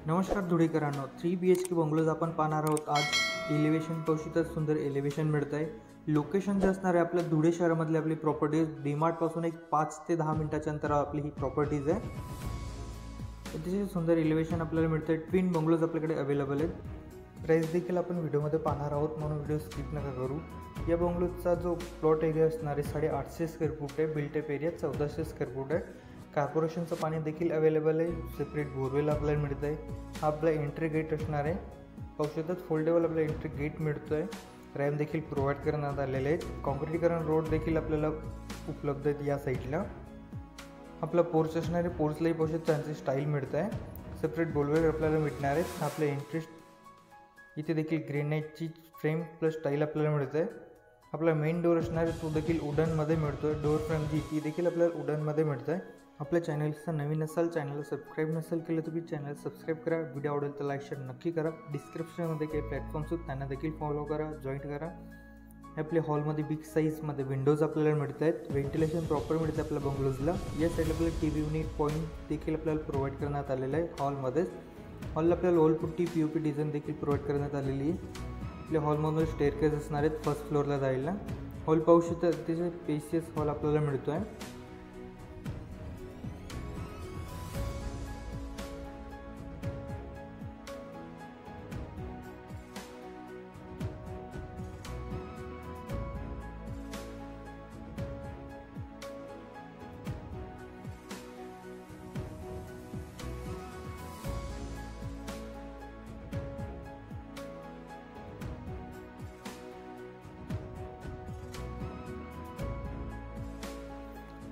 नमस्कार धुळेकरांनो, 3 BHK bungalows आपण पाहणार आहोत. आज एलिव्हेशन पाहूशतात सुंदर एलिव्हेशन मिळत आहे. लोकेशन जे असणार आहे आपल्या धुळे शहरामधली आपली प्रॉपर्टी डीमार्टपासून एक 5 ते 10 मिनिटाच्या अंतरावर आपली ही प्रॉपर्टीज आहे. अतिशय सुंदर एलिव्हेशन आपल्याला मिळतं आहे. ट्विन बंगलोज आपल्याकडे अवेलेबल आहेत. प्राईस देखील आपण व्हिडिओमध्ये पाहणार आहोत, म्हणून व्हिडिओ स्किप नका करू. या बंगलोजचा जो प्लॉट एरिया असणार आहे 850 स्क्वेअर फूट आहे. बिल्टअप एरिया 1400 स्क्वेअर फूट आहे. कॉर्पोरेशनचं पाणी देखील अवेलेबल आहे. सेपरेट बोरवेल आपल्याला मिळतं आहे. हा आपला एंट्री गेट असणार आहे. पाहू शकतात फोल्डेबल आपला एंट्री गेट मिळतो आहे. रॅम्प देखील प्रोव्हाइड करण्यात आलेले आहेत. कॉन्क्रिटीकरण रोड देखील आपल्याला उपलब्ध आहेत या साईडला. आपला पोर्च असणार आहे. पोर्चलाही पाहू शकता त्यांची स्टाईल मिळतं आहे. सेपरेट बोरवेल आपल्याला मिळणार आहेत. आपलं एंट्री इथे देखील ग्रेनाइटची फ्रेम प्लस स्टाईल आपल्याला मिळतं आहे. आपला मेन डोअर असणार आहे तो देखील वुडनमध्ये मिळतो आहे. डोअर फ्रेम जी ती देखील आपल्याला वुडनमध्ये मिळतं आहे. आपल्या चॅनलचा नवीन असाल, चॅनलला सबस्क्राईब नसेल केलं तर चॅनल सबस्क्राईब करा. व्हिडिओ आवडेल तर लाईक शेअर नक्की करा. डिस्क्रिप्शनमध्ये काही प्लॅटफॉर्म्स आहेत त्यांना देखील फॉलो करा, जॉईन करा. आपल्या हॉलमध्ये बिग साईजमध्ये विंडोज आपल्याला मिळत आहेत. व्हेंटिलेशन प्रॉपर मिळतं आपल्या बंगलोजला. या साईडला आपल्याला TV युनिट पॉईंट देखील आपल्याला प्रोव्हाइड करण्यात आलेलं आहे हॉलमध्येच. हॉलला आपल्याला वॉलपुट्टी POP डिझाईन देखील प्रोव्हाइड करण्यात आलेली आहे. आपल्या हॉलमधून स्टेअरकेस असणार आहेत फर्स्ट फ्लोअरला जायला. हॉल पाहू शकता अतिशय स्पेशियस हॉल आपल्याला मिळतो आहे.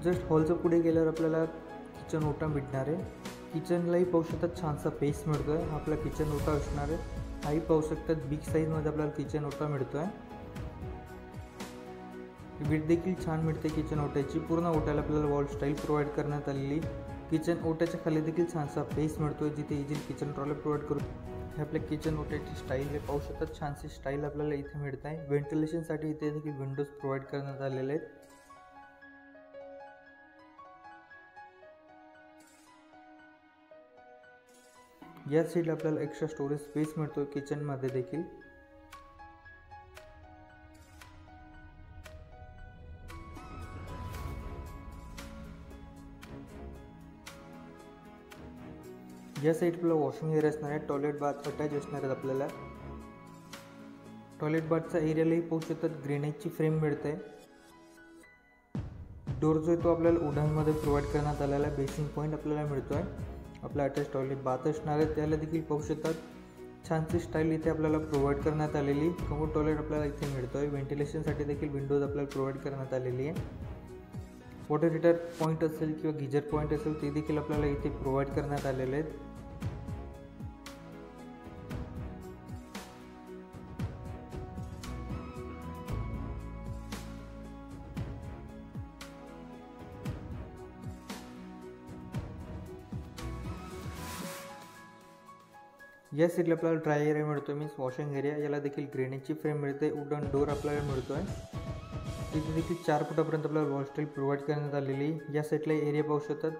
जस्ट हॉलचं पुढे गेल्यावर आपल्याला किचन ओटा मिळणार आहे. किचनलाही पाहू शकतात छानसा पेस मिळतो आहे. आपला किचन ओटा असणार आहे. हाही पाहू शकतात बिग साईजमध्ये आपल्याला किचन ओटा मिळतो आहे. विथ देखील छान मिळते किचन ओट्याची. पूर्ण ओट्याला आपल्याला वॉल स्टाईल प्रोव्हाइड करण्यात आलेली. किचन ओट्याच्या खाली देखील छानसा पेस मिळतो आहे जिथे इझिली किचन ट्रॉली प्रोव्हाइड करू. हे आपल्या किचन ओट्याची स्टाईल आहे. पाहू शकतात छानशी स्टाईल आपल्याला इथे मिळत आहे. व्हेंटिलेशनसाठी इथे देखील विंडोज प्रोव्हाइड करण्यात आलेले आहेत. या साईडला आपल्याला एक्स्ट्रा स्टोरेज स्पेस मिळतो किचनमध्ये देखील. या साईड आपला वॉशिंग एरिया असणार आहे. टॉयलेट बाथ अटॅच असणार आहेत आपल्याला. टॉयलेट बाथचा एरियालाही पाहू शकतात ग्रेनाइटची फ्रेम मिळते. डोर जो आहे तो आपल्याला वुडनमध्ये प्रोव्हाइड करण्यात आलेला आहे. बेसिंग पॉईंट आपल्याला मिळतो आहे. आपला अटॅच टॉयलेट बाथ असणार आहे. त्याला देखील पाहू शकतात छानशी स्टाईल इथे आपल्याला प्रोव्हाइड करण्यात आलेली. कमोड टॉयलेट आपल्याला इथे मिळतो आहे. व्हेंटिलेशनसाठी देखील विंडोज आपल्याला प्रोव्हाइड करण्यात आलेली आहे. वॉटर हीटर पॉईंट असेल किंवा गिजर पॉईंट असेल ते देखील आपल्याला इथे प्रोव्हाइड करण्यात आलेले आहेत. या साईडला आपल्याला ड्राय एरिया मिळतो मीन्स वॉशिंग एरिया. याला देखील ग्रेनाइटची फ्रेम मिळते. वुडन डोर आपल्याला मिळतो आहे. तिथे देखील 4 फुटापर्यंत आपल्याला वॉल स्टाईल प्रोव्हाइड करण्यात आलेली. या साईडला एरिया पाहू शकतात.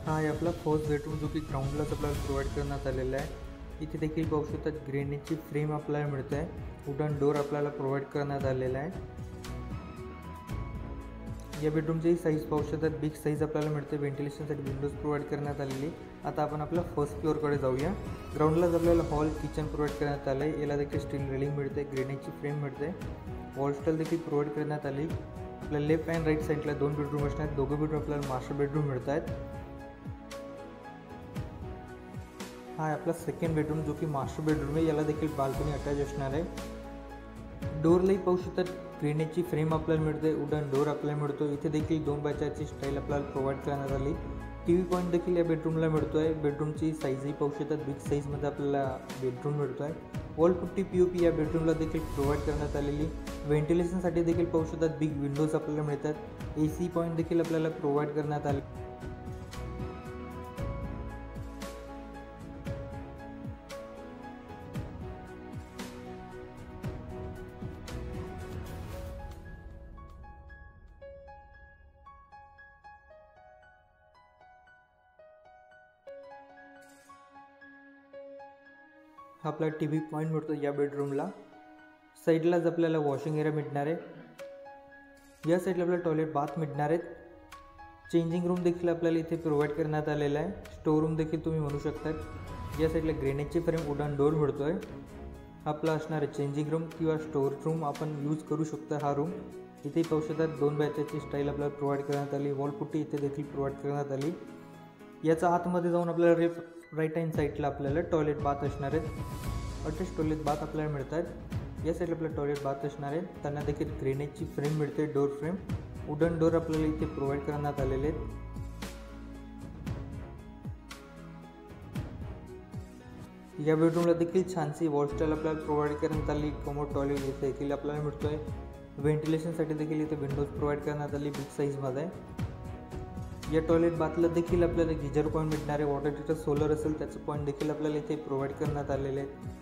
हा आहे आपला फर्स्ट बेडरूम जो की ग्राउंडलाच आपल्याला प्रोव्हाइड करण्यात आलेला आहे. इथे देखील पाहू शकतात ग्रेनाइटची फ्रेम आपल्याला मिळते आहे. वुडन डोर आपल्याला प्रोव्हाइड करण्यात आलेला आहे. या बेडरूमची साईज पाहू शकतात बिग साईज आपल्याला मिळते. व्हेंटिलेशनसाठी विंडोज प्रोव्हाइड करण्यात आलेली. आता आपण आपल्या फर्स्ट फ्लोअरकडे जाऊया. ग्राउंडलाच आपल्याला हॉल किचन प्रोव्हाइड करण्यात आलं आहे. याला देखील स्टील रेलिंग मिळते. ग्रेनाइटची फ्रेम मिळते. वॉल स्टाईल देखील प्रोव्हाइड करण्यात आली. आपल्या लेफ्ट अँड राईट साईडला 2 बेडरूम असणार आहेत. दोघं बेडरूम आपल्याला मास्टर बेडरूम मिळत आहेत. हा आहे आपला सेकंड बेडरूम जो की मास्टर बेडरूम आहे. याला देखील बाल्कनी अटॅच असणार आहे. डोरलाही पाहू शकतात ग्रेनाइटची फ्रेम आपल्याला मिळते. वुडन डोर आपल्याला मिळतो. इथे देखील 2x4ची स्टाईल आपल्याला प्रोव्हाइड करण्यात आली. TV पॉईंट देखील या बेडरूमला मिळतो आहे. बेडरूमची साईजही पाहू शकतात बिग साईजमध्ये आपल्याला बेडरूम मिळतो आहे. वॉलपुट्टी POP या बेडरूमला देखील प्रोव्हाइड करण्यात आलेली. व्हेंटिलेशनसाठी देखील पाहू शकतात बिग विंडोज आपल्याला मिळतात. AC पॉईंट देखील आपल्याला प्रोव्हाइड करण्यात आले. हा आपला टी व्ही पॉईंट मिळतो या बेडरूमला. साईडलाच आपल्याला वॉशिंग एरिया मिळणार आहे. या साईडला आपल्याला टॉयलेट बाथ मिळणार आहेत. चेंजिंग रूम देखील आपल्याला इथे प्रोव्हाइड करण्यात आलेला आहे. स्टोर रूम देखील तुम्ही म्हणू शकता. या साईडला ग्रेनाइटची फ्रेम वुडन डोर मिळतो आहे. आपला असणारे चेंजिंग रूम किंवा स्टोर रूम आपण यूज करू शकतो. हा रूम इथे पाहू शकतात 2 बायच्याची स्टाईल आपल्याला प्रोव्हाइड करण्यात आली. वॉलपुट्टी इथे देखील प्रोव्हाइड करण्यात आली. याचा आतमध्ये जाऊन आपल्याला राईट हँड साईडला आपल्याला टॉयलेट बाथ असणार आहेत. अटॅच टॉयलेट बाथ आपल्याला मिळत आहेत. या साईडला आपल्याला टॉयलेट बाथ असणार आहे. त्यांना देखील ग्रेनाइटची फ्रेम मिळते. डोर फ्रेम वुडन डोर आपल्याला इथे प्रोव्हाइड करण्यात आलेले आहेत. या बेडरूमला देखील छानशी वॉल स्टाईल आपल्याला प्रोव्हाइड करण्यात आली. कमोड टॉयलेट इथे देखील आपल्याला मिळतो आहे. व्हेंटिलेशनसाठी देखील इथे विंडोज प्रोव्हाइड करण्यात आली बिग साईजमध्ये. या टॉयलेट बाथला देखील आपल्याला गिजर पॉईंट मिळणार आहे. वॉटर हीटर सोलर असेल त्याचं पॉईंट देखील आपल्याला इथे प्रोव्हाइड करण्यात आलेले आहेत.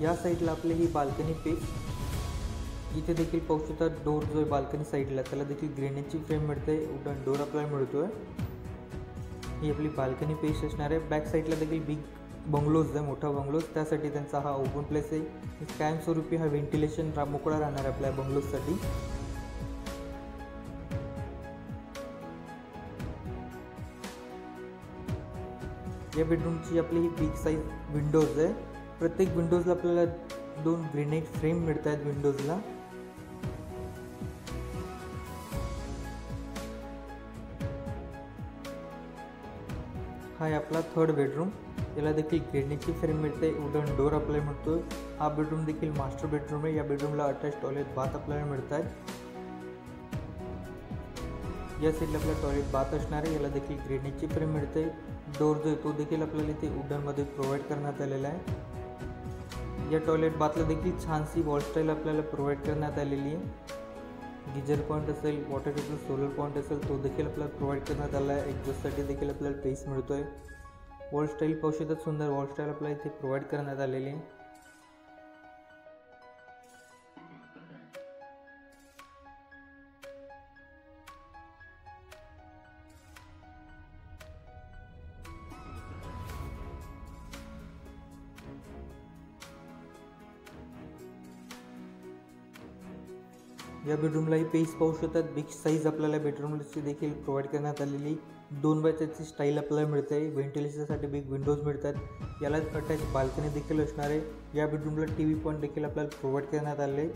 या साईडला आपली ही बाल्कनी पीस इथे देखील पाहू शकता. डोर जो आहे बाल्कनी साईडला त्याला देखील ग्रेनाइटची फ्रेम मिळते. वुडन डोर आपल्याला मिळतो आहे. ही आपली बाल्कनी पीस असणार आहे. बॅक साईडला देखील बिग बंगलोज आहे, मोठा बंगलोज. त्यासाठी त्यांचा हा ओपन प्लेस आहे. कायमस्वरूपी हा व्हेंटिलेशन मोकळा राहणार आहे आपल्या बंगलोजसाठी. या बेडरूमची आपली ही बिग साईज विंडोज आहे. प्रत्येक विंडोजला आपल्याला 2 ग्रेनाइट फ्रेम मिळत आहेत. विंडोजला हा आहे आपला 3rd बेडरूम. याला देखील ग्रेनाइटची फ्रेम मिळते. वुडन डोर आपल्याला मिळतो. हा बेडरूम देखील मास्टर बेडरूम आहे. या बेडरूमला अटॅच टॉयलेट बाथ आपल्याला मिळत आहेत. या साईडला आपल्याला टॉयलेट बाथ असणार आहे. याला देखील ग्रेनाइटची फ्रेम मिळते. डोर जो आहे तो देखील आपल्याला इथे वुडनमध्ये प्रोव्हाइड करण्यात आलेला आहे. या टॉयलेट बाथला देखील छानशी वॉल स्टाईल आपल्याला प्रोव्हाइड करण्यात आलेली आहे. गिजर पॉईंट असेल, वॉटर हीटर सोलर पॉईंट असेल तो देखील आपल्याला प्रोव्हाइड करण्यात आला आहे. एक्झॉस्टसाठी देखील आपल्याला स्पेस मिळतो आहे. वॉल स्टाईल पाहू शकतात. सुंदर वॉल स्टाईल आपल्याला इथे प्रोव्हाइड करण्यात आलेली आहे. या बेडरूमला ही पेस पाहू शकतात. बिग साईज आपल्याला बेडरूमची देखील प्रोव्हाइड करण्यात आलेली. 2 बायची स्टाईल आपल्याला मिळते आहे. व्हेंटिलेशनसाठी बिग विंडोज मिळतात. याला अटॅच बाल्कनी देखील असणार आहे. या बेडरूमला टीव्ही पॉईंट देखील आपल्याला प्रोव्हाइड करण्यात आले.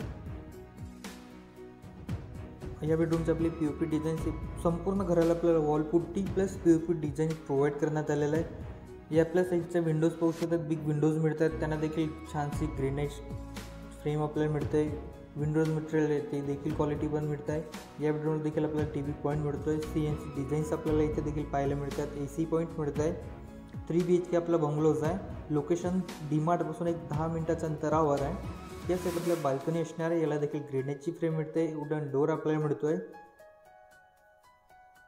या बेडरूमची आपली POP डिझाईन संपूर्ण घराला आपल्याला wall putty plus POP design provide करण्यात आलेलं आहे. या आपल्या साईडच्या विंडोज पाहू शकतात. बिग विंडोज मिळतात. त्यांना देखील छानशी ग्रेनाइट फ्रेम आपल्याला मिळते. विंडोज मटेरियल आहे ते देखील क्वालिटी पण मिळत आहे. या बेडरूमला देखील आपल्याला टीव्ही पॉईंट मिळतो आहे. CNC डिझाईन्स आपल्याला इथे देखील पाहायला मिळतात. AC पॉईंट मिळत आहे. 3 BHK आपला बंगलोज आहे. लोकेशन डीमार्टपासून एक 10 मिनिटाच्या अंतरावर आहे. या साईड आपल्या बाल्कनी असणार आहे. याला देखील ग्रेनाइटची फ्रेम मिळते. वुडन डोर आपल्याला मिळतो आहे.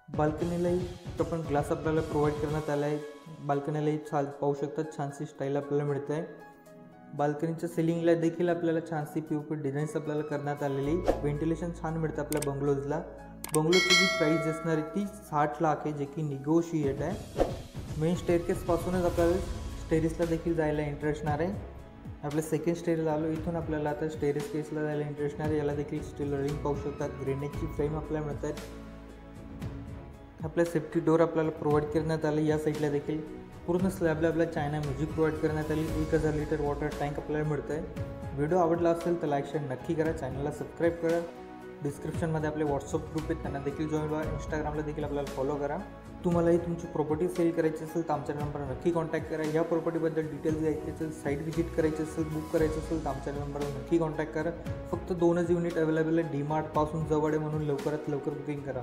बाल्कनीलाही आपण ग्लास आपल्याला प्रोव्हाइड करण्यात आला आहे. बाल्कनीलाही पाहू शकतात छानशी स्टाईल आपल्याला मिळते आहे. बाल्कनीच्या सिलिंगला देखील आपल्याला छानशी POP डिझाईन्स आपल्याला करण्यात आलेली. व्हेंटिलेशन छान मिळतं आपल्या बंगलोजला. बंगलोची जी प्राईस असणार आहे ती 60 लाख आहे, जे की निगोशिएट आहे. मेन स्टेअरकेसपासूनच आपल्याला स्टेअरकेसला देखील जायला एंट्री असणार आहे. आपल्या सेकंड स्टेअरला आलो. इथून आपल्याला आता स्टेअरकेसला जायला एंट्री असणार आहे. याला देखील स्टील रिंग पाहू शकतात. ग्रेनाइटची फ्रेम आपल्याला मिळत आहेत. आपल्या सेफ्टी डोर आपल्याला प्रोव्हाइड करण्यात आले. या साईडला देखील पूर्ण स्लॅबला आपल्याला चायना म्युझिक प्रोव्हाइड करण्यात आली. 1000 लिटर वॉटर टँक आपल्याला मिळतं आहे. व्हिडिओ आवडला असेल तर लाईक शेअर नक्की करा. चॅनलला सबस्क्राईब करा. डिस्क्रिप्शनमध्ये आपले व्हॉट्सअप ग्रुप आहेत, त्यांना देखील जॉईन व्हा. इंस्टाग्रामला देखील आपल्याला फॉलो करा. तुम्हालाही तुमची प्रॉपर्टी सेल करायची असेल तर आमच्या नंबरवर नक्की कॉन्टॅक्ट करा. या प्रॉपर्टीबद्दल डिटेल्स घ्यायचे असेल, साईट व्हिजिट करायची असेल, बुक करायचं असेल तर आमच्या नंबरवर नक्की कॉन्टॅक्ट करा. फक्त 2च युनिट अवेलेबल आहे. डीमार्टपासून जवळ आहे म्हणून लवकरात लवकर बुकिंग करा.